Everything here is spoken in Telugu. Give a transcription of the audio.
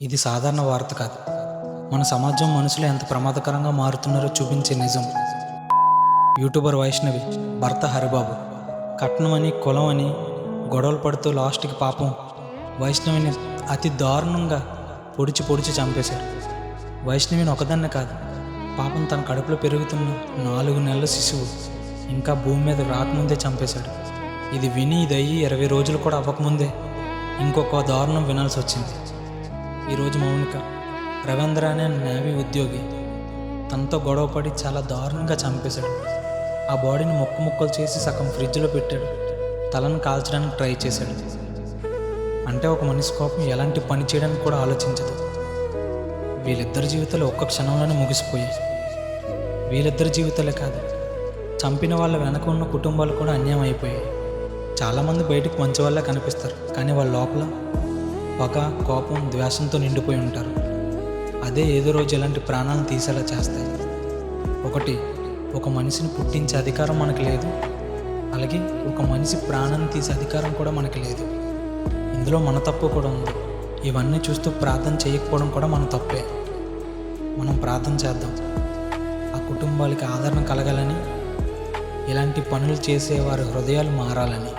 ఇది సాధారణ వార్త కాదు. మన సమాజం మనుషులు ఎంత ప్రమాదకరంగా మారుతున్నారో చూపించే నిజం. యూట్యూబర్ వైష్ణవి భర్త హరిబాబు కట్నమని కులమని గొడవలు పడుతూ లాస్ట్కి పాపం వైష్ణవిని అతి దారుణంగా పొడిచి చంపేశాడు. వైష్ణవిని ఒకదాన్నే కాదు, పాపం తన కడుపులో పెరుగుతున్న 4 నెలల శిశువు ఇంకా భూమి మీద రాకముందే చంపేశాడు. ఇది విని ఇదయ్యి 20 రోజులు కూడా అవ్వకముందే ఇంకొక దారుణం వినాల్సి వచ్చింది. ఈరోజు మౌనిక రవీంద్ర అనే నేవీ ఉద్యోగి తనతో గొడవపడి చాలా దారుణంగా చంపేశాడు. ఆ బాడీని ముక్కలు చేసి సగం ఫ్రిడ్జ్లో పెట్టాడు. తలను కాల్చడానికి ట్రై చేశాడు. అంటే ఒక మనిషి కోపం ఎలాంటి పని చేయడానికి కూడా ఆలోచించదు. వీళ్ళిద్దరి జీవితాలు ఒక్క క్షణంలోనే ముగిసిపోయాయి. వీళ్ళిద్దరి జీవితాలే కాదు, చంపిన వాళ్ళ వెనక ఉన్న కుటుంబాలు కూడా అన్యాయం అయిపోయాయి. చాలామంది బయటకు మంచి వాళ్ళే కనిపిస్తారు, కానీ వాళ్ళ లోపల పగ, కోపం, ద్వేషంతో నిండిపోయి ఉంటారు. అదే ఏదో రోజు ఇలాంటి ప్రాణాలను తీసేలా చేస్తాయి. ఒకటి, ఒక మనిషిని పుట్టించే అధికారం మనకు లేదు. అలాగే ఒక మనిషి ప్రాణాన్ని తీసే అధికారం కూడా మనకు లేదు. ఇందులో మన తప్పు కూడా ఉంది. ఇవన్నీ చూస్తూ ప్రార్థన చేయకపోవడం కూడా మన తప్పే. మనం ప్రార్థన చేద్దాం. ఆ కుటుంబాలకి ఆదరణ కలగాలని, ఇలాంటి పనులు చేసే వారి హృదయాలు మారాలని.